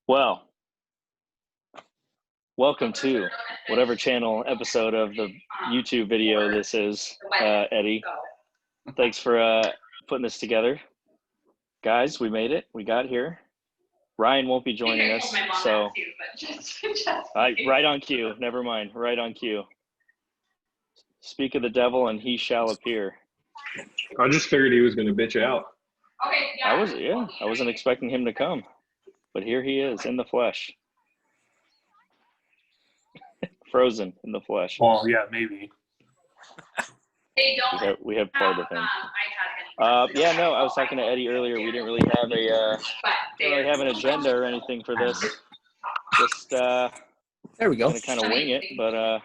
Well, welcome to whatever channel episode of the YouTube video this is, Eddie. Thanks for putting this together. Guys, we made it. We got here. Ryan won't be joining us, so right on cue. Never mind. Right on cue. Speak of the devil, and he shall appear. I just figured he was going to bitch out. I wasn't expecting him to come, but here he is in the flesh. Frozen in the flesh. Well, yeah, maybe. We have part of him. I was talking to Eddie earlier. We didn't really have an agenda or anything for this. Just there we go. Gonna kind of wing it, but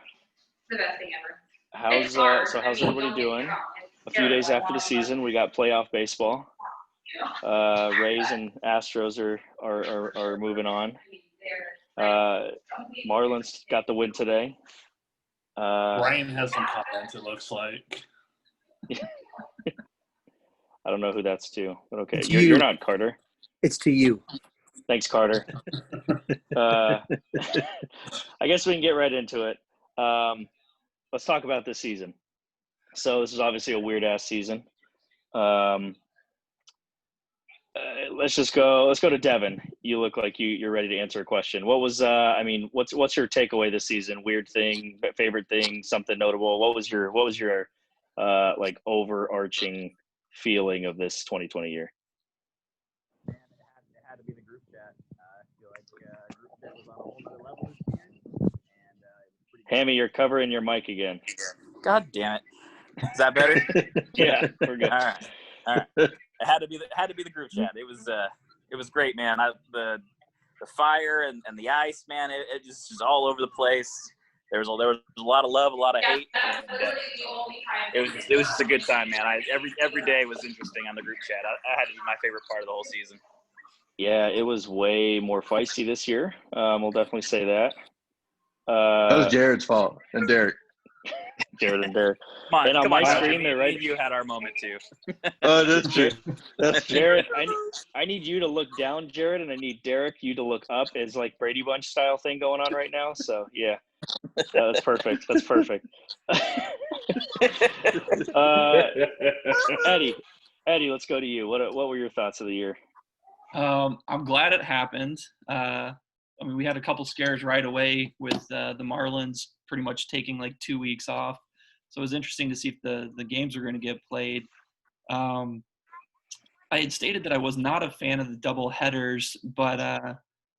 how's everybody doing? A few days after the season, we got playoff baseball. Rays and Astros are moving on. Marlins got the win today. Brian has some comments, it looks like. I don't know who that's to, but okay. You're not Carter. It's to you. Thanks, Carter. I guess we can get right into it. Let's talk about this season. So this is obviously a weird-ass season. Let's go to Devin. You look like you're ready to answer a question. What was what's your takeaway this season? Weird thing, favorite thing, something notable. What was your like overarching feeling of this 2020 year? It had to be the group chat. I feel like group chat was on a whole other level this year. And Hammy, you're covering your mic again. God damn it! Is that better? Yeah, we're good. All right. It had to be the group chat. It was great, man. The fire and the ice, man. It just is all over the place. There was a lot of love, a lot of hate. And, it was just a good time, man. Every day was interesting on the group chat. I had to be my favorite part of the whole season. Yeah, it was way more feisty this year. We'll definitely say that. That was Jared's fault and Derek. Jared and Derek. Come on, my screen, they're right. You had our moment too. Oh, that's true. That's Jared. I need you to look down, Jared, and I need Derek you to look up. It's like Brady Bunch style thing going on right now. So yeah, that's perfect. That's perfect. Eddie, let's go to you. What were your thoughts of the year? I'm glad it happened. We had a couple scares right away with the Marlins pretty much taking like 2 weeks off. So it was interesting to see if the games were going to get played. I had stated that I was not a fan of the double headers, but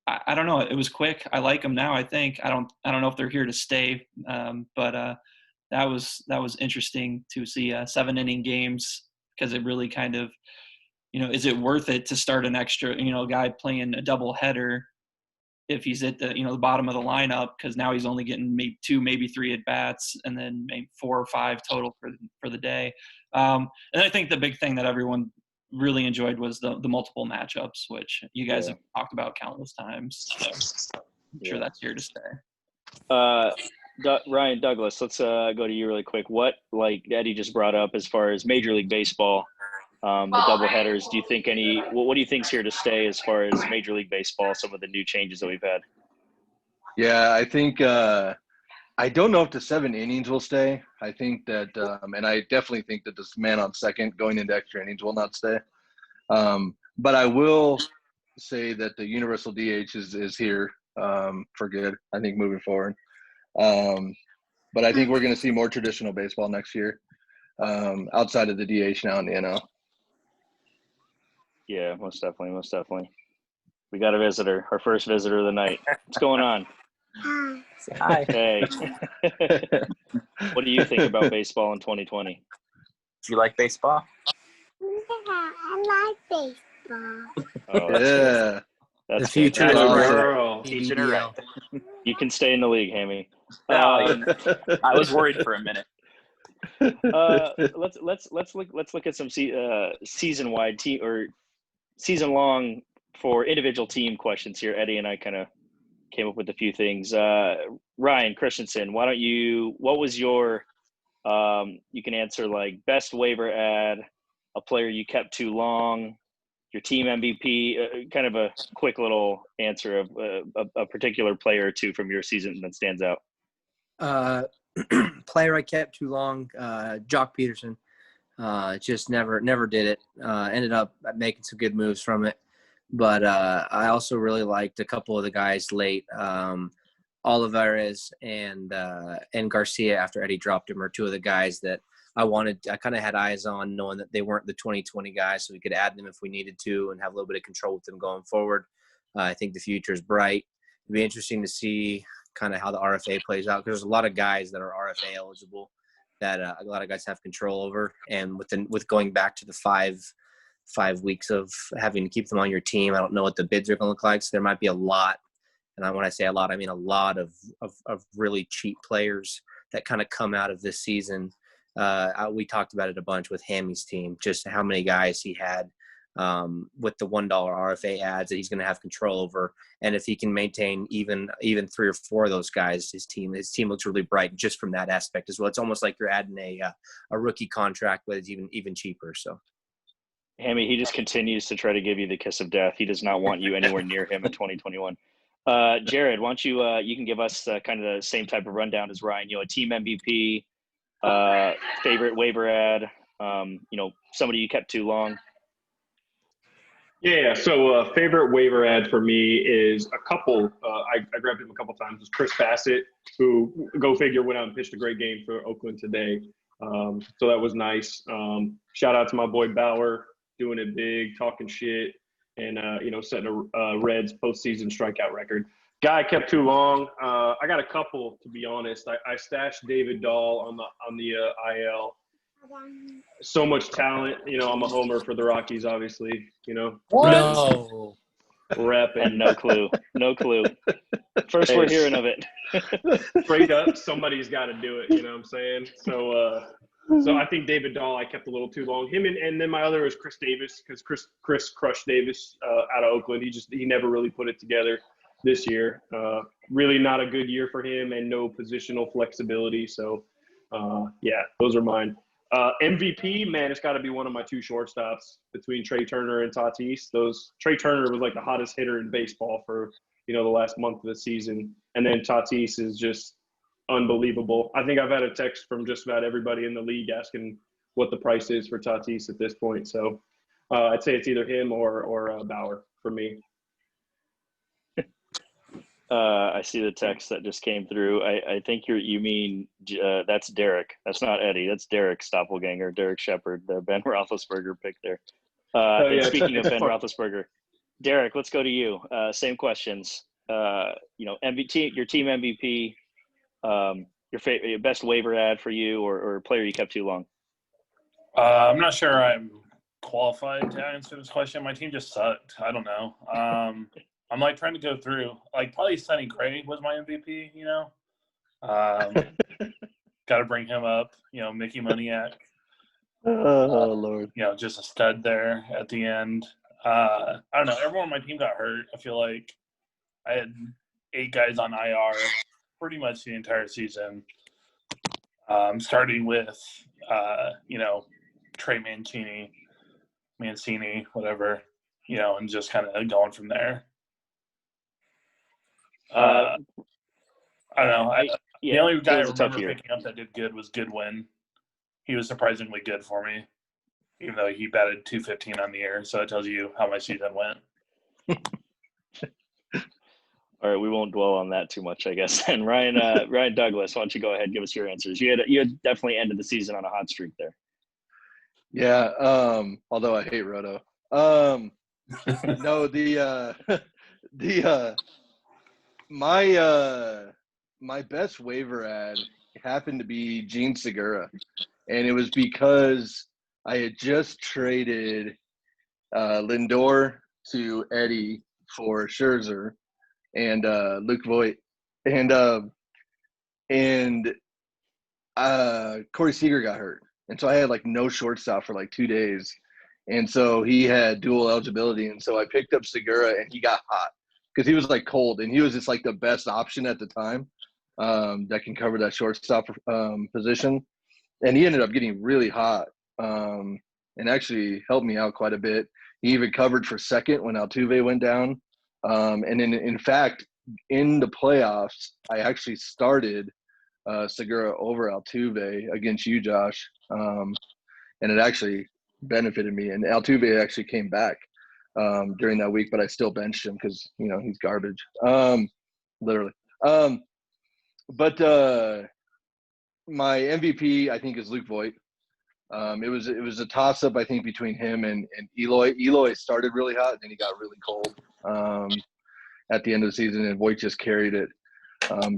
I don't know. It was quick. I like them now, I think. I don't know if they're here to stay, but that was interesting to see 7-inning games, because it really kind of, is it worth it to start an extra, guy playing a double header if he's at the the bottom of the lineup, because now he's only getting maybe 2, maybe 3 at bats, and then maybe 4 or 5 total for the day. And I think the big thing that everyone really enjoyed was the multiple matchups, which you guys have talked about countless times. So I'm sure that's here to stay. Ryan Douglas, let's go to you really quick. What, like Eddie just brought up, as far as Major League Baseball, the double headers, do you think what do you think's here to stay as far as Major League Baseball, some of the new changes that we've had? Yeah, I think I don't know if the 7 innings will stay. I think that and I definitely think that this man on second going into extra innings will not stay. But I will say that the universal DH is here for good, I think, moving forward. But I think we're going to see more traditional baseball next year, outside of the DH now in the NL. Yeah, most definitely. We got a visitor, our first visitor of the night. What's going on? Hi. Hey. What do you think about baseball in 2020? Do you like baseball? Yeah, I like baseball. Oh, Yeah. That's The future good. is Oh, bright. girl. Teaching her right. You can stay in the league, Hammy. I was worried for a minute. Let's look at some season-wide team or season-long for individual team questions here. Eddie and I kind of came up with a few things. Ryan Christensen, what was your you can answer like best waiver ad, a player you kept too long, your team MVP. Kind of a quick little answer of a particular player or two from your season that stands out. Player I kept too long, Jock Peterson. Just never did it. Ended up making some good moves from it. But I also really liked a couple of the guys late. Olivares and Garcia after Eddie dropped him are two of the guys that I kind of had eyes on, knowing that they weren't the 2020 guys, so we could add them if we needed to and have a little bit of control with them going forward. I think the future is bright. It'd be interesting to see kind of how the RFA plays out, because there's a lot of guys that are RFA eligible that a lot of guys have control over. And with going back to the five weeks of having to keep them on your team, I don't know what the bids are going to look like. So there might be a lot. And when I say a lot, I mean a lot of really cheap players that kind of come out of this season. We talked about it a bunch with Hammy's team, just how many guys he had with the $1 RFA ads that he's going to have control over. And if he can maintain even 3 or 4 of those guys, his team looks really bright just from that aspect as well. It's almost like you're adding a rookie contract, but it's even cheaper. So. Hammy, he just continues to try to give you the kiss of death. He does not want you anywhere near him in 2021. Jared, why don't you can give us kind of the same type of rundown as Ryan, a team MVP, favorite waiver ad, somebody you kept too long. Yeah. So favorite waiver ad for me is a couple. I grabbed him a couple times. It's Chris Bassett, who, go figure, went out and pitched a great game for Oakland today. So that was nice. Shout out to my boy Bauer, doing it big, talking shit, and setting a Reds postseason strikeout record. Guy kept too long. I got a couple, to be honest. I stashed David Dahl on the IL. So much talent. I'm a homer for the Rockies, obviously. What? No. Rep And no clue. First we're hearing of it. Straight up, somebody's got to do it. You know what I'm saying? So I think David Dahl I kept a little too long. Him and then my other was Chris Davis, because Chris crushed Davis out of Oakland. He never really put it together this year. Really not a good year for him, and no positional flexibility. So those are mine. MVP, man, it's got to be one of my 2 shortstops between Trey Turner and Tatis. Trey Turner was like the hottest hitter in baseball for the last month of the season, and then Tatis is just unbelievable. I think I've had a text from just about everybody in the league asking what the price is for Tatis at this point. So I'd say it's either him or Bauer for me. I see the text that just came through. I think you mean that's Derek. That's not Eddie. That's Derek Stoppelganger, Derek Shepard, the Ben Roethlisberger pick there. Speaking of Ben Roethlisberger, Derek, let's go to you. Same questions. MVP, your team MVP, your best waiver ad for you, or player you kept too long. I'm not sure I'm qualified to answer this question. My team just sucked. I don't know. I'm like trying to go through, like, probably Sonny Gray was my MVP, got to bring him up, Mickey Moniak. Oh, Lord. Just a stud there at the end. I don't know. Everyone on my team got hurt. I feel like I had 8 guys on IR pretty much the entire season. Starting with, Trey Mancini, whatever, and just kind of going from there. I don't know. The only guy I remember picking up that did good was Goodwin. He was surprisingly good for me, even though he batted .215 on the year. So it tells you how my season went. All right, we won't dwell on that too much, I guess. And Ryan Douglas, why don't you go ahead and give us your answers? You had definitely ended the season on a hot streak there. Yeah, although I hate Roto. No, my best waiver ad happened to be Gene Segura, and it was because I had just traded Lindor to Eddie for Scherzer and Luke Voigt, and Corey Seager got hurt, and so I had like no shortstop for like 2 days, and so he had dual eligibility, and so I picked up Segura, and he got hot because he was like cold, and he was just like the best option at the time that can cover that shortstop position, and he ended up getting really hot and actually helped me out quite a bit. He even covered for second when Altuve went down. And then, in fact, in the playoffs, I actually started Segura over Altuve against you, Josh. And it actually benefited me. And Altuve actually came back during that week, but I still benched him because, he's garbage, literally. But my MVP, I think, is Luke Voit. It was a toss-up, I think, between him and Eloy. Eloy started really hot, and then he got really cold at the end of the season, and Voit just carried it.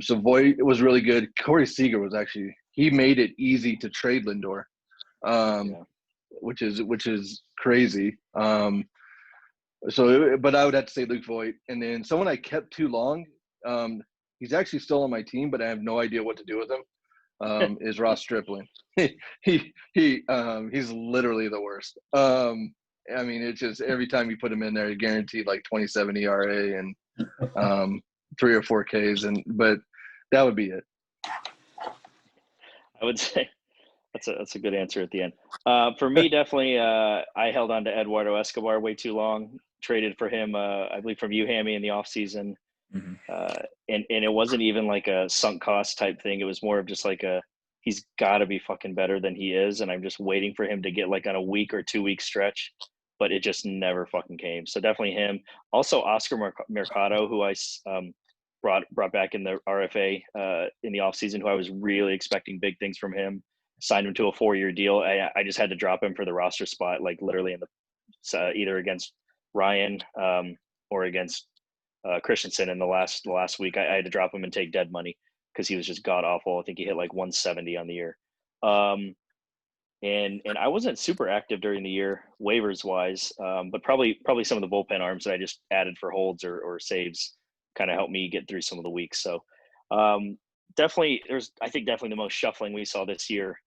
So Voit was really good. Corey Seager was actually – he made it easy to trade Lindor, which is crazy. But I would have to say Luke Voit. And then someone I kept too long, he's actually still on my team, but I have no idea what to do with him, is Ross Stripling. He's literally the worst. It's just every time you put him in there, you guaranteed like 27 ERA and 3 or 4 Ks, but that would be it. I would say that's a good answer at the end. For me, definitely, I held on to Eduardo Escobar way too long. Traded for him, I believe, from you, Hammy, in the offseason. Mm-hmm. And it wasn't even like a sunk cost type thing. It was more of just like he's got to be fucking better than he is, and I'm just waiting for him to get like on a week or 2 week stretch, but it just never fucking came. So definitely him. Also Oscar Mercado, who I brought back in the RFA in the offseason, who I was really expecting big things from him. Signed him to a 4-year deal. I just had to drop him for the roster spot, like literally in the either against Ryan or against Christensen in the last week. I had to drop him and take dead money because he was just god awful. I think he hit like 170 on the year. And I wasn't super active during the year waivers wise, but probably some of the bullpen arms that I just added for holds or saves kind of helped me get through some of the weeks. So definitely the most shuffling we saw this year.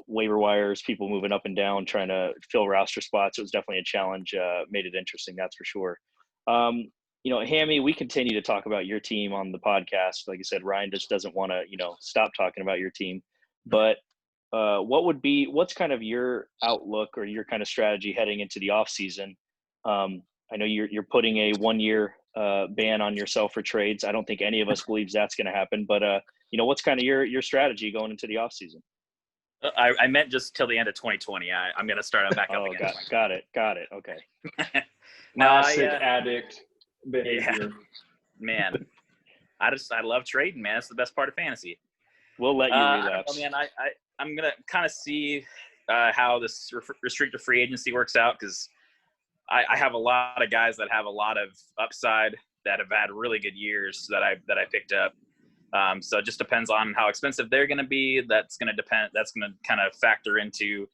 Waiver wires, people moving up and down, trying to fill roster spots. It was definitely a challenge, made it interesting. That's for sure. Hammy, we continue to talk about your team on the podcast. Like I said, Ryan just doesn't want to, stop talking about your team, but what's kind of your outlook or your kind of strategy heading into the off season? I know you're putting a 1-year ban on yourself for trades. I don't think any of us believes that's going to happen, but what's kind of your strategy going into the off season? I meant just till the end of 2020. I'm going to start back up again. Got it. Okay. Classic addict behavior. Yeah. Man, I love trading, man. It's the best part of fantasy. We'll let you relapse. I'm going to kind of see how this restricted free agency works out, because I have a lot of guys that have a lot of upside that have had really good years that I picked up. So it just depends on how expensive they're going to be. That's going to depend. That's going to kind of factor into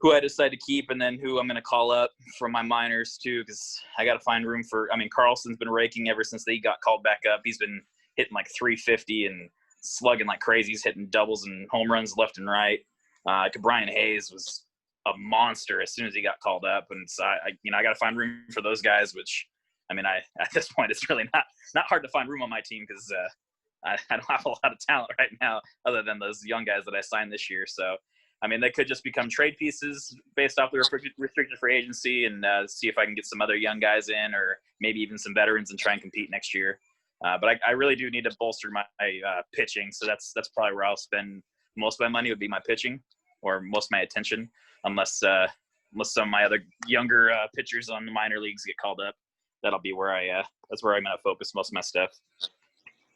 who I decide to keep, and then who I'm going to call up from my minors too, because I got to find room for. Carlson's been raking ever since he got called back up. He's been hitting like 350 and slugging like crazy. He's hitting doubles and home runs left and right. Brian Hayes was a monster as soon as he got called up, and so I got to find room for those guys. Which at this point it's really not hard to find room on my team, because I don't have a lot of talent right now other than those young guys that I signed this year. So, they could just become trade pieces based off the restricted free agency, and see if I can get some other young guys in, or maybe even some veterans, and try and compete next year. But I really do need to bolster my pitching. So that's probably where I'll spend most of my money, would be my pitching, or most of my attention, unless some of my other younger pitchers on the minor leagues get called up. That'll be where that's where I'm going to focus most of my stuff.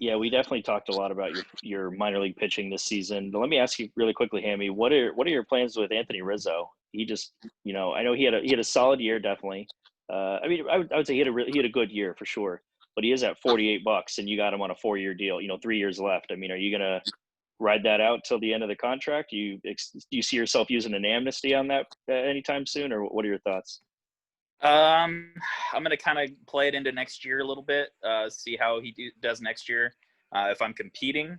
Yeah, we definitely talked a lot about your minor league pitching this season. But let me ask you really quickly, Hammy, what are your plans with Anthony Rizzo? He just, I know he had a solid year, definitely. I would say he had a good year for sure. But he is at $48, and you got him on a 4-year deal. 3 years left. Are you gonna ride that out till the end of the contract? Do you see yourself using an amnesty on that anytime soon, or what are your thoughts? I'm going to kind of play it into next year a little bit, see how he does next year. If I'm competing,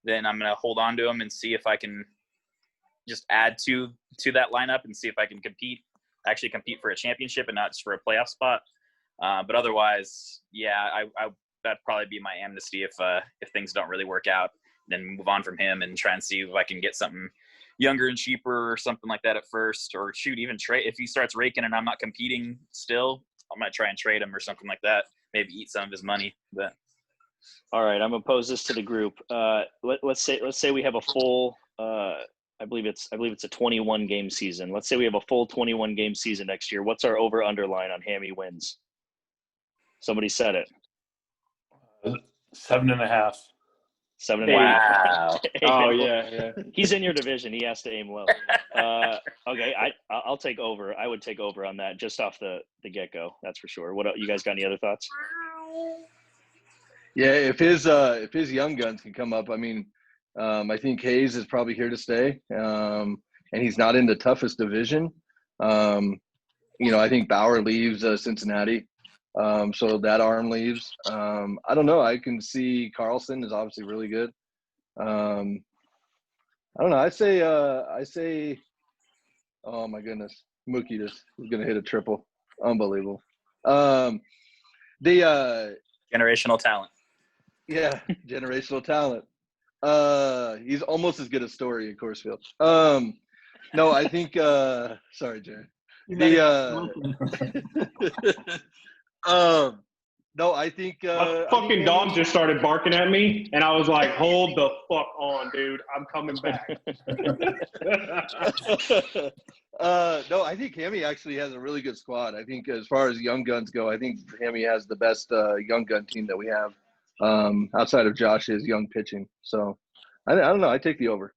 then I'm going to hold on to him and see if I can just add to that lineup, and see if I can actually compete for a championship and not just for a playoff spot. But otherwise, yeah, that'd probably be my amnesty if things don't really work out. Then move on from him and try and see if I can get something younger and cheaper or something like that at first, or shoot, even trade if he starts raking and I'm not competing still, I might try and trade him or something like that. Maybe eat some of his money. But all right, I'm gonna pose this to the group. Let's say we have a full. I believe it's a 21 game season. Let's say we have a full 21 game season next year. What's our over underline on Hammy wins? Somebody said it. 7.5. 7.5. wow. Oh yeah. He's in your division. He has to aim low. Okay, I'll take over. I would take over on that just off the get go. That's for sure. What you guys got? Any other thoughts? Yeah, if his young guns can come up, I mean, I think Hayes is probably here to stay, and he's not in the toughest division. I think Bauer leaves Cincinnati, so that arm leaves. I don't know. I can see Carlson is obviously really good. I don't know. I say. Oh my goodness, Mookie is going to hit a triple. Unbelievable. Generational talent. Yeah, generational talent. He's almost as good as Story in Coors Field. No, I think sorry, Jared. No, I think a fucking dog just started barking at me, and I was like, "Hold the fuck on, dude! I'm coming back." No, I think Hammy actually has a really good squad. I think as far as young guns go, I think Hammy has the best young gun team that we have outside of Josh's young pitching. So I don't know. I take the over.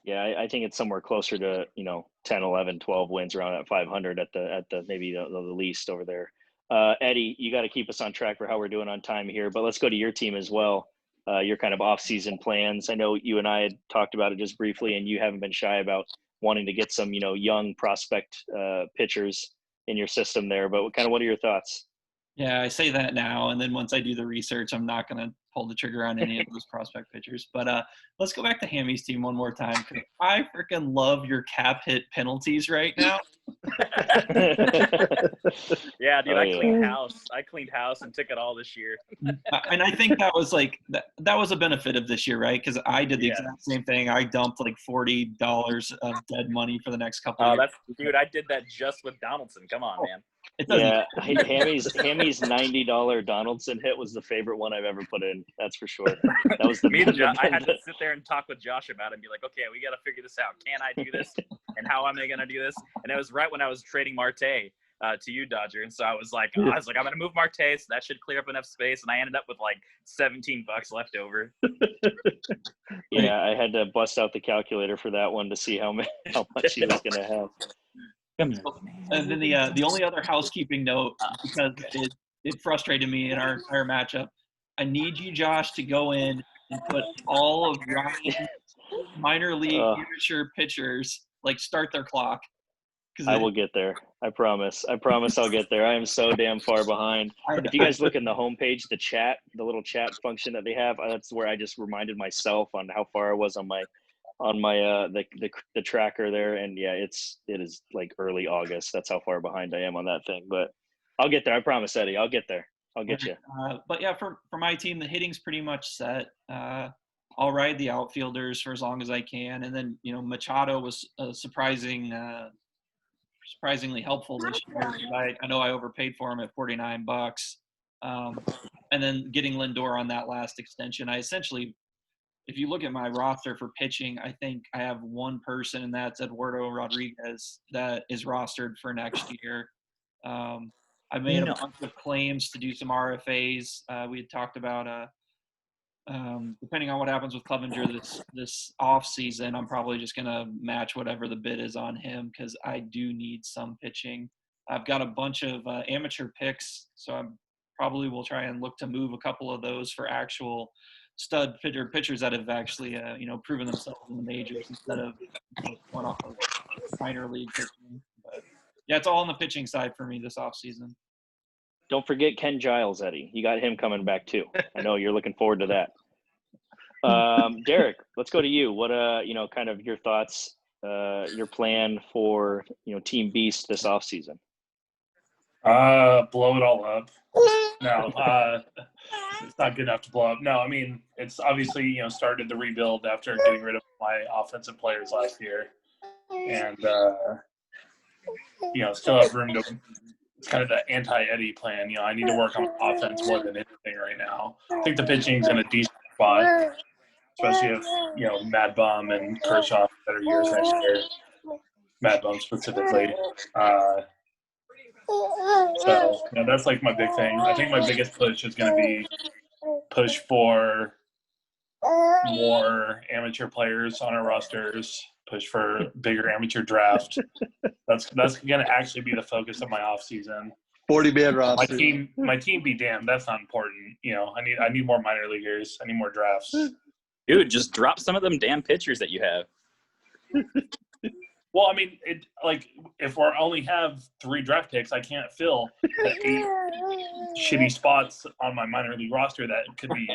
Yeah, I think it's somewhere closer to 10, 11, 12 wins around at 500 at the maybe the least over there. Eddie, you got to keep us on track for how we're doing on time here, but let's go to your team as well. Your kind of off-season plans. I know you and I had talked about it just briefly, and you haven't been shy about wanting to get some, young prospect pitchers in your system there. But what are your thoughts? Yeah, I say that now, and then once I do the research, I'm not going to pull the trigger on any of those prospect pitchers. But let's go back to Hammy's team one more time. I freaking love your cap hit penalties right now. Yeah, dude, I cleaned house and took it all this year. And I think that was that was a benefit of this year, right? Because I did the exact same thing. I dumped like $40 of dead money for the next couple of years. Dude, I did that just with Donaldson. Come on, man. Yeah, Hammy's $90 Donaldson hit was the favorite one I've ever put in. That's for sure. That was the I had to sit there and talk with Josh about it and be like, okay, we got to figure this out. Can I do this? And how am I going to do this? And it was right when I was trading Marte to you, Dodger. And so I was like, I'm going to move Marte, so that should clear up enough space. And I ended up with like $17 left over. Yeah, I had to bust out the calculator for that one to see how much he was going to have. And then the only other housekeeping note, because it frustrated me in our entire matchup, I need you, Josh, to go in and put all of Ryan's minor league amateur pitchers, start their clock. I will get there. I promise. I'll get there. I am so damn far behind. If you guys look in the homepage, the little chat function that they have, that's where I just reminded myself on how far I was on my the tracker there. And yeah, it is like early August. That's how far behind I am on that thing. But I'll get there. I promise, Eddie. I'll get there. I'll get you. But yeah, for my team, the hitting's pretty much set. I'll ride the outfielders for as long as I can. And then, Machado was surprisingly helpful this year. I know I overpaid for him at $49. And then getting Lindor on that last extension, I essentially, if you look at my roster for pitching, I think I have one person, and that's Eduardo Rodriguez, that is rostered for next year. I made a bunch of claims to do some RFAs. We had talked about depending on what happens with Clevenger this off season, I'm probably just going to match whatever the bid is on him because I do need some pitching. I've got a bunch of amateur picks, so I probably will try and look to move a couple of those for actual stud pitchers that have actually proven themselves in the majors instead of one off of minor league pitching. But yeah, it's all on the pitching side for me this offseason. Don't forget Ken Giles, Eddie. You got him coming back too. I know you're looking forward to that. Derek, let's go to you. What kind of your thoughts, your plan for Team Beast this offseason? Blow it all up. No. it's not good enough to blow up. No, I mean, it's obviously, started the rebuild after getting rid of my offensive players last year. And, still have room to – it's kind of the anti-Eddie plan. I need to work on offense more than anything right now. I think the pitching's in a decent spot, especially if, Mad Bum and Kershaw have better years next year. Mad Bum specifically. So, that's like my big thing. I think my biggest push is going to be push for more amateur players on our rosters, push for bigger amateur draft. That's going to actually be the focus of my off season. 40-man roster. My team be damned. That's not important. I need more minor leaguers. I need more drafts. Dude, just drop some of them damn pitchers that you have. Well, I mean, if we only have 3 draft picks, I can't fill the 8 shitty spots on my minor league roster that could be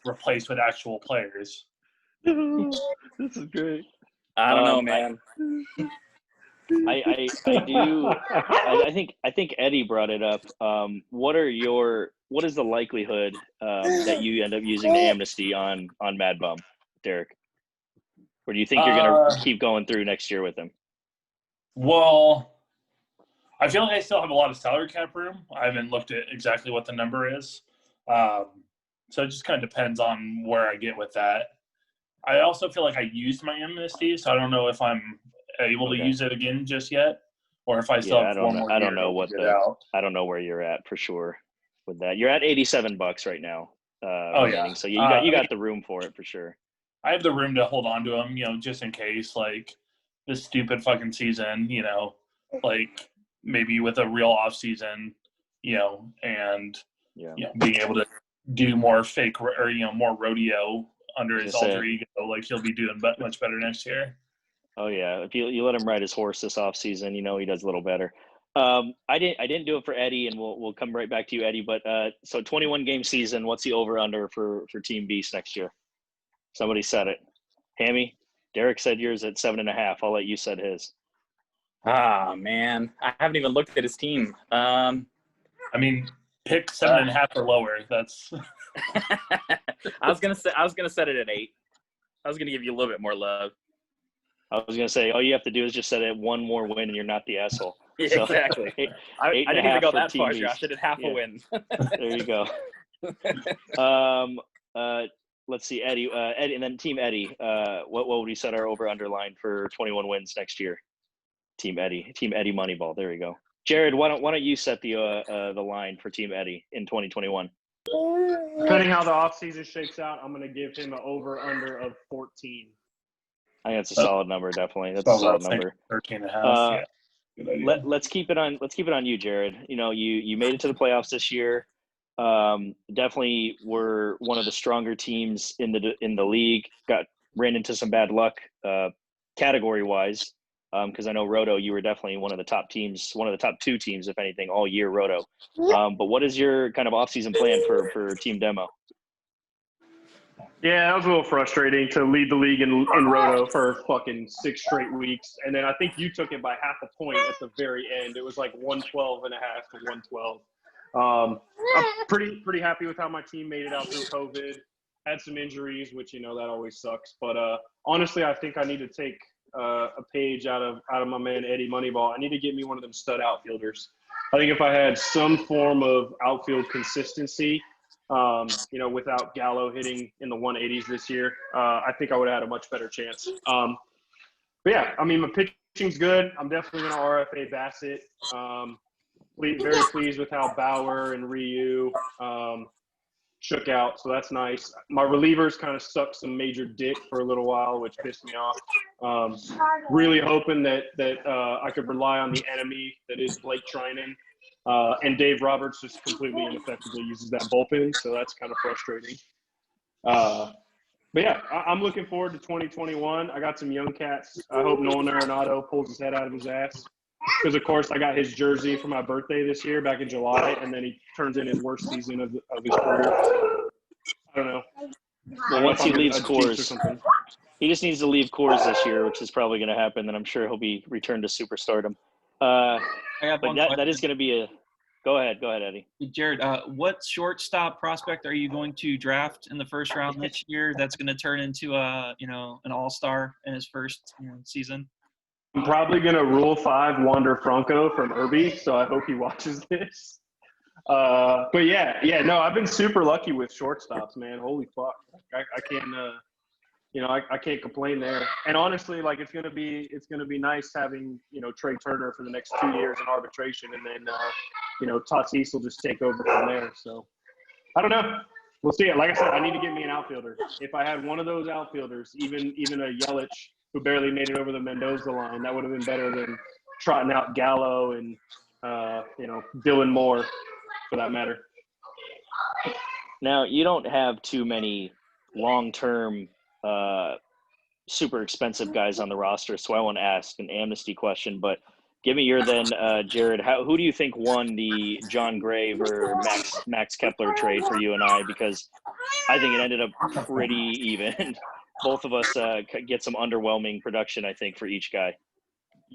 replaced with actual players. This is great. I don't know, man. I do. I think Eddie brought it up. What is the likelihood that you end up using the amnesty on Mad Bum, Derek? Or do you think you're going to keep going through next year with him? Well, I feel like I still have a lot of salary cap room. I haven't looked at exactly what the number is. So it just kind of depends on where I get with that. I also feel like I used my amnesty, so I don't know if I'm able to use it again just yet, or if I still have one more year. I don't know where you're at for sure with that. You're at $87 right now. Yeah. So you got the room for it for sure. I have the room to hold on to them, just in case, like, this stupid fucking season, like, maybe with a real off season, and being able to do more fake or, more rodeo under his alter ego, like, he'll be doing much better next year. Oh yeah, if you let him ride his horse this off season, he does a little better. I didn't do it for Eddie, and we'll come right back to you, Eddie. But so 21 game season, what's the over under for Team Beast next year? Somebody said it. Hammy, Derek said yours at 7.5. I'll let you set his. Ah, man, I haven't even looked at his team. I mean, pick 7.5 or lower. That's. I was gonna set it at 8. I was gonna give you a little bit more love. I was gonna say all you have to do is just set it one more win, and you're not the asshole. Yeah, so, exactly. I didn't even go that far, Josh. I did half a win. There you go. Let's see, Eddie, and then Team Eddie. What would we set our over/under line for 21 wins next year? Team Eddie Moneyball. There we go. Jared, why don't you set the line for Team Eddie in 2021? Depending how the offseason shakes out, I'm going to give him an over/under of 14. I think that's a solid number. Definitely, that's a solid number. 13.5. Yeah. Let's keep it on you, Jared. You made it to the playoffs this year. Definitely were one of the stronger teams in the league. Ran into some bad luck category wise, because I know Roto, you were definitely one of the top teams, one of the top 2 teams, if anything, all year Roto. But what is your kind of off-season plan for Team Demo? Yeah, that was a little frustrating to lead the league in Roto for fucking 6 straight weeks. And then I think you took it by half a point at the very end. It was like 112.5 to 112. I'm pretty happy with how my team made it out through COVID. Had some injuries, which, that always sucks. But honestly, I think I need to take a page out of my man Eddie Moneyball. I need to get me one of them stud outfielders. I think if I had some form of outfield consistency, without Gallo hitting in the 180s this year, I think I would have had a much better chance. But yeah, I mean, my pitching's good. I'm definitely going to RFA Bassett. Very pleased with how Bauer and Ryu shook out, so that's nice. My relievers kind of sucked some major dick for a little while, which pissed me off. Really hoping that I could rely on the enemy that is Blake Trinan. And Dave Roberts just completely ineffectively uses that bullpen, so that's kind of frustrating. But yeah, I'm looking forward to 2021. I got some young cats. I hope Nolan Arenado pulls his head out of his ass. Because, of course, I got his jersey for my birthday this year back in July, and then he turns in his worst season of his career. I don't know. Well, once he leaves Coors, he just needs to leave Coors this year, which is probably going to happen. Then I'm sure he'll be returned to superstardom. But that is going to be Go ahead, Eddie. Jared, what shortstop prospect are you going to draft in the first round this year that's going to turn into an all-star in his first season? I'm probably going to Rule 5 Wander Franco from Irby, so I hope he watches this. But no, I've been super lucky with shortstops, man. Holy fuck. I can't I can't complain there. And honestly, like it's gonna be nice having Trey Turner for the next 2 years in arbitration, and then Tatis will just take over from there. So I don't know. We'll see. Like I said, I need to get me an outfielder. If I had one of those outfielders, even a Yelich who barely made it over the Mendoza line, that would have been better than trotting out Gallo and Dylan Moore, for that matter. Now, you don't have too many long-term, super expensive guys on the roster, so I won't ask an amnesty question, but give me your then, Jared. Who do you think won the John Gray or Max Kepler trade for you and I? Because I think it ended up pretty even. Both of us get some underwhelming production, I think, for each guy.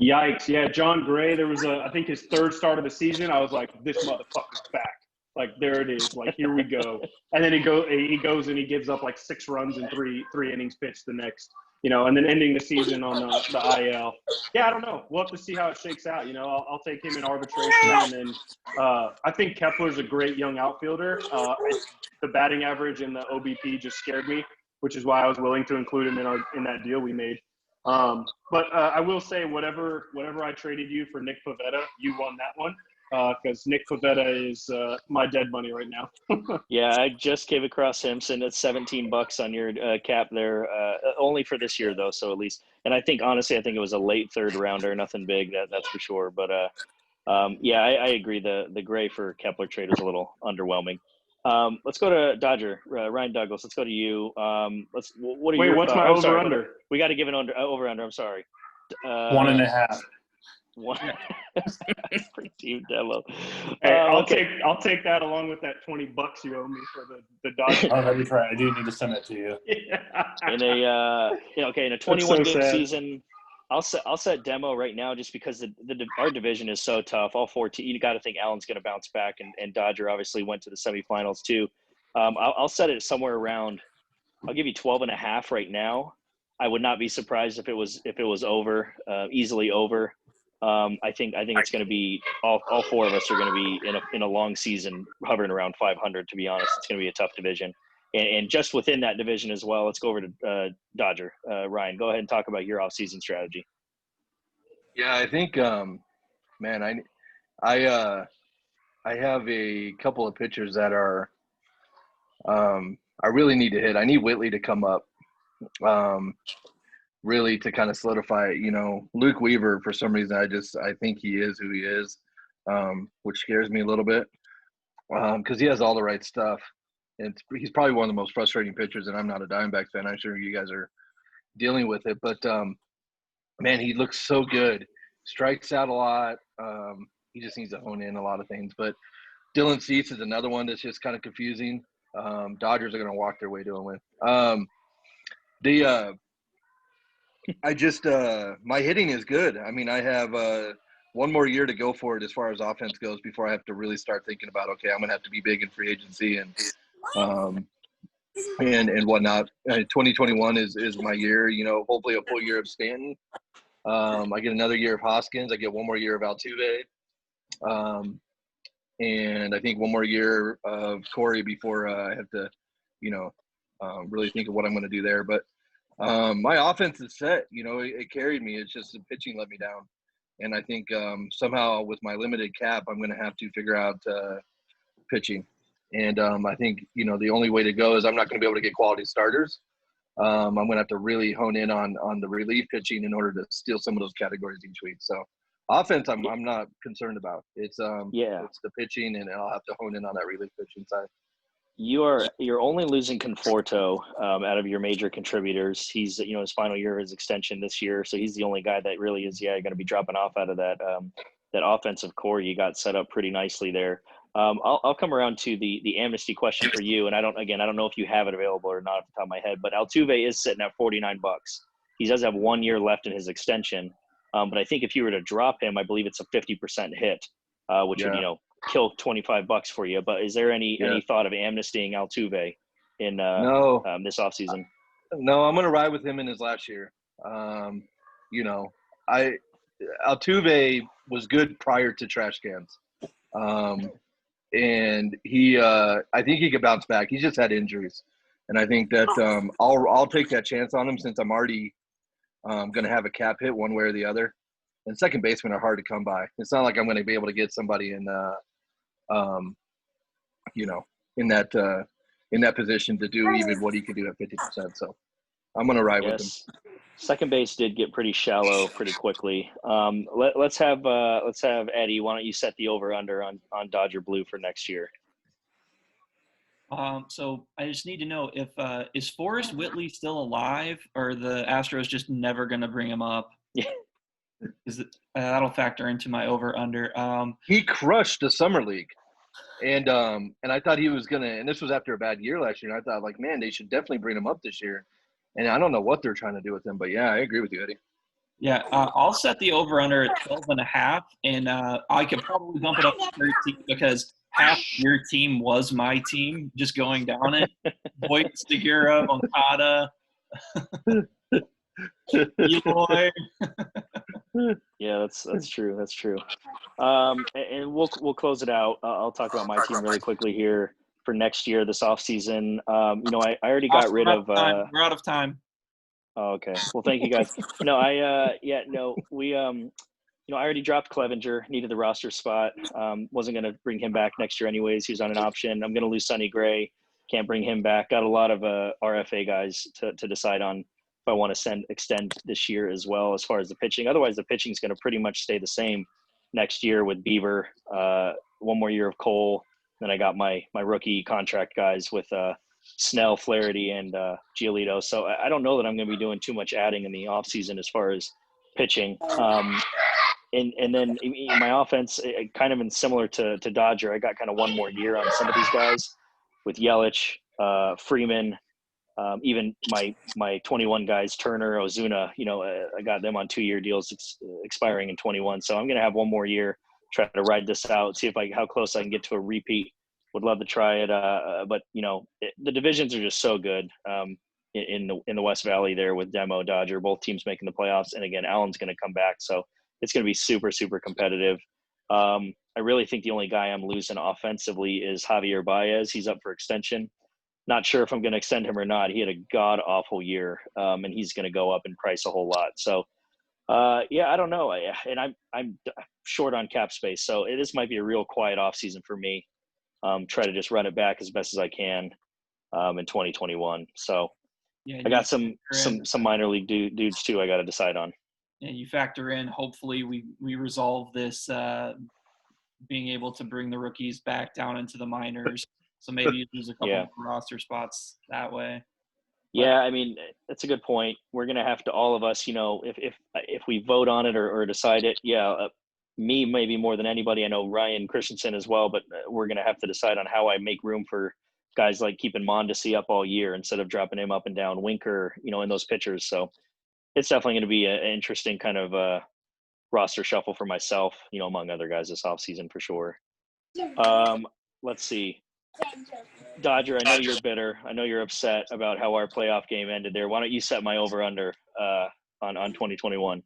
Yikes. Yeah, John Gray, there was I think his third start of the season, I was like, this motherfucker's back. Like, there it is. Like, here we go. And then he goes and he gives up like 6 runs in three innings pitched the next, and then ending the season on the IL. Yeah, I don't know. We'll have to see how it shakes out. I'll take him in arbitration. And then I think Kepler's a great young outfielder. The batting average and the OBP just scared me, which is why I was willing to include him in that deal we made. But I will say, whatever I traded you for Nick Pivetta, you won that one. Because Nick Pivetta is my dead money right now. Yeah, I just came across him, sitting at $17 on your cap there, only for this year though. So at least, and I think honestly, it was a late third rounder, nothing big, that's for sure. But yeah, I agree. The Gray for Kepler trade was a little underwhelming. Let's go to Dodger, Ryan Douglas. Let's go to you. What are your what's my over under? We got to give an over under. I'm sorry. 1.5. One team demo. Hey, I'll take that along with that $20 you owe me for the Dodgers. Oh, that'd be right. I do need to send it to you. Yeah. In a 21 game sad. season, I'll set demo right now just because our division is so tough. All 14, you got to think Allen's going to bounce back, and Dodger obviously went to the semifinals too. I'll set it somewhere around. I'll give you 12.5 right now. I would not be surprised if it was over, easily over. I think it's going to be all 4 of us are going to be in a long season hovering around 500. To be honest, it's going to be a tough division, and just within that division as well. Let's go over to Dodger. Ryan, go ahead and talk about your off-season strategy. Yeah, I think, man, I have a couple of pitchers that are I really need to hit. I need Whitley to come up. Really to kind of solidify it. Luke Weaver, for some reason, I think he is who he is, which scares me a little bit because he has all the right stuff. And he's probably one of the most frustrating pitchers, and I'm not a Diamondbacks fan. I'm sure you guys are dealing with it. But, man, he looks so good. Strikes out a lot. He just needs to hone in a lot of things. But Dylan Cease is another one that's just kind of confusing. Dodgers are going to walk their way to a win. My hitting is good. I mean, I have one more year to go for it as far as offense goes before I have to really start thinking about, okay, I'm going to have to be big in free agency and whatnot. 2021 is my year, hopefully a full year of Stanton. I get another year of Hoskins. I get one more year of Altuve. And I think one more year of Corey before I have to, really think of what I'm going to do there. But my offense is set. It carried me. It's just the pitching let me down. And I think somehow with my limited cap, I'm going to have to figure out pitching. And I think, the only way to go is I'm not going to be able to get quality starters. I'm going to have to really hone in on the relief pitching in order to steal some of those categories each week. So offense, I'm not concerned about. It's the pitching, and I'll have to hone in on that relief pitching side. You're only losing Conforto out of your major contributors. He's his final year of his extension this year, so he's the only guy that really is going to be dropping off out of that offensive core. You got set up pretty nicely there. I'll come around to the amnesty question for you, and I don't know if you have it available or not off the top of my head, but Altuve is sitting at $49. He does have 1 year left in his extension, but I think if you were to drop him, I believe it's a 50% hit, which would kill $25 for you. But is there any thought of amnestying Altuve in No. This offseason? No, I'm gonna ride with him in his last year. Altuve was good prior to trash cans, and he I think he could bounce back. He's just had injuries, and I think that I'll take that chance on him since I'm already gonna have a cap hit one way or the other. And second basemen are hard to come by. It's not like I'm gonna be able to get somebody in in that position to do even what he could do at 50%. So I'm gonna ride with him. Second base did get pretty shallow pretty quickly. Let's have Eddie. Why don't you set the over under on Dodger Blue for next year? So I just need to know if is Forrest Whitley still alive, or the Astros just never going to bring him up? Yeah, that'll factor into my over under. He crushed the summer league, and I thought he was gonna. And this was after a bad year last year. And I thought, like, man, they should definitely bring him up this year. And I don't know what they're trying to do with him, but yeah, I agree with you, Eddie. Yeah, I'll set the over under at 12.5, and I could probably bump it up to 13 because half your team was my team, just going down it. Voit, Segura, Moncada, Eloy. Yeah, that's true. That's true. And we'll close it out. I'll talk about my team really quickly here for next year, this offseason. I already got rid of. We're out of time. Oh, okay. Well, thank you guys. We I already dropped Clevenger, needed the roster spot. Wasn't going to bring him back next year anyways. He was on an option. I'm going to lose Sonny Gray. Can't bring him back. Got a lot of RFA guys to decide on if I want to extend this year as well as far as the pitching. Otherwise, the pitching is going to pretty much stay the same next year with Beaver. One more year of Cole. Then I got my rookie contract guys with Snell, Flaherty, and Giolito. So I don't know that I'm going to be doing too much adding in the offseason as far as pitching. And then in my offense, kind of similar to Dodger, I got kind of one more year on some of these guys with Yelich, Freeman, even my 21 guys, Turner, Ozuna. I got them on 2-year deals expiring in 21. So I'm going to have one more year, try to ride this out, see how close I can get to a repeat. Would love to try it, but the divisions are just so good in the West Valley there with Demo, Dodger, both teams making the playoffs, and again, Allen's going to come back, so it's going to be super, super competitive. I really think the only guy I'm losing offensively is Javier Baez. He's up for extension. Not sure if I'm going to extend him or not. He had a god awful year, and he's going to go up in price a whole lot. So, I don't know, and I'm short on cap space, so this might be a real quiet off season for me. Try to just run it back as best as I can in 2021. So I got some minor league dudes too I got to decide on. Yeah, you factor in, hopefully we resolve this being able to bring the rookies back down into the minors. So maybe you lose a couple of roster spots that way. Yeah, I mean, that's a good point. We're going to have to, all of us, if we vote on it or decide it, me maybe more than anybody. I know Ryan Christensen as well, but we're going to have to decide on how I make room for guys like keeping Mondesi up all year instead of dropping him up and down, Winker, in those pitchers. So it's definitely going to be an interesting kind of roster shuffle for myself, among other guys this offseason for sure. Let's see. Dodger, I know you're bitter. I know you're upset about how our playoff game ended there. Why don't you set my over-under on 2021?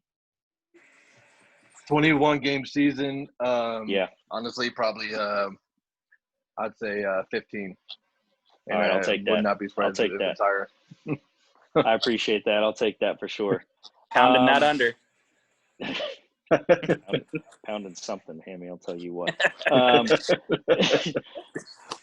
21 game season. Honestly, probably I'd say 15. All right, I'll take that. Would not be surprised I'll take that. It's higher. I appreciate that. I'll take that for sure. Pounding that under. Pounding something, Hammy. I'll tell you what.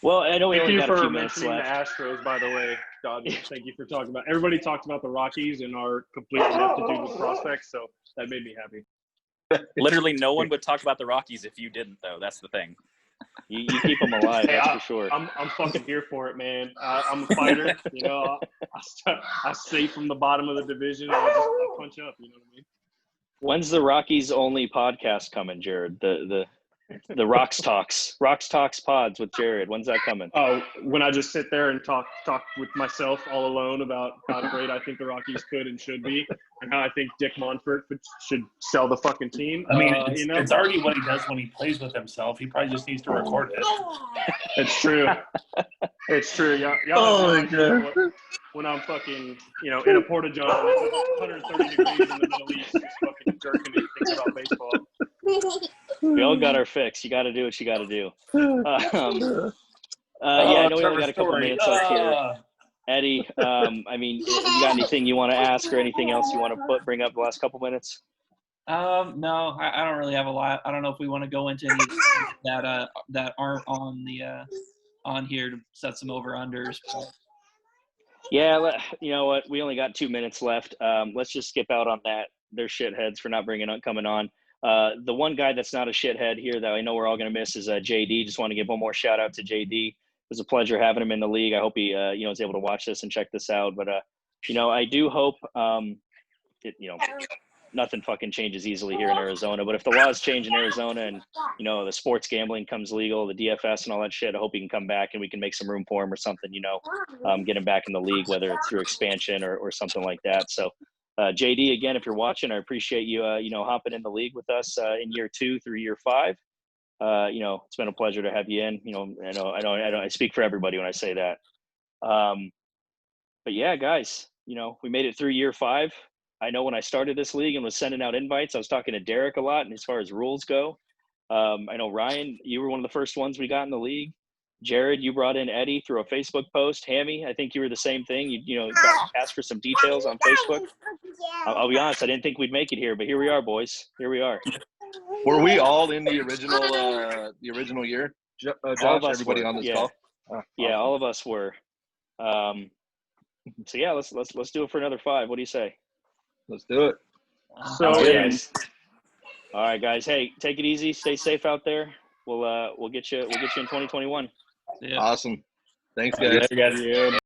Well, I know we only got a few minutes left. Thank you for mentioning the Astros, by the way, Dodgers. Thank you for talking about. Everybody talked about the Rockies and our complete ineptitude with prospects, so that made me happy. Literally, no one would talk about the Rockies if you didn't, though. That's the thing. You keep them alive, that's for sure. I'm fucking here for it, man. I'm a fighter. I stay from the bottom of the division. I punch up. You know what I mean? When's the Rockies only podcast coming, Jared? The Rocks Talks pods with Jared. When's that coming? Oh, when I just sit there and talk with myself all alone about how great I think the Rockies could and should be, and how I think Dick Monfort should sell the fucking team. I mean, it's already what he does when he plays with himself. He probably just needs to record it. It's true. It's true. Y'all Oh my God. When I'm fucking, in a porta john, 130 degrees in the Middle East, just fucking jerking and thinking about baseball. We all got our fix. You got to do what you got to do. I know we only got a couple minutes left here. Eddie, I mean, you got anything you want to ask or anything else you want to bring up the last couple minutes? No, I don't really have a lot. I don't know if we want to go into any that aren't on the on here to set some over-unders. Yeah, you know what? We only got 2 minutes left. Let's just skip out on that. They're shitheads for not coming on. The one guy that's not a shithead here that I know we're all going to miss is JD. Just want to give one more shout out to JD. It was a pleasure having him in the league. I hope he is able to watch this and check this out. But I do hope nothing fucking changes easily here in Arizona. But if the laws change in Arizona and the sports gambling comes legal, the DFS and all that shit, I hope he can come back and we can make some room for him or something. Get him back in the league, whether it's through expansion or something like that. So. JD, again, if you're watching, I appreciate you, hopping in the league with us in year 2 through year 5. It's been a pleasure to have you in. I speak for everybody when I say that. But yeah, guys, we made it through year 5. I know when I started this league and was sending out invites, I was talking to Derek a lot, and as far as rules go, I know Ryan, you were one of the first ones we got in the league. Jared, you brought in Eddie through a Facebook post. Hammy, I think you were the same thing. You asked for some details on Facebook. I'll be honest, I didn't think we'd make it here, but here we are, boys. Here we are. Were we all in the original year? Josh, all of us everybody were. on this yeah. call? Yeah, Awesome. all of us were. So yeah, let's do it for another 5. What do you say? Let's do it. So guys. All right, guys. Hey, take it easy. Stay safe out there. We'll get you in 2021. Yeah. Awesome. Thanks, guys. Yeah.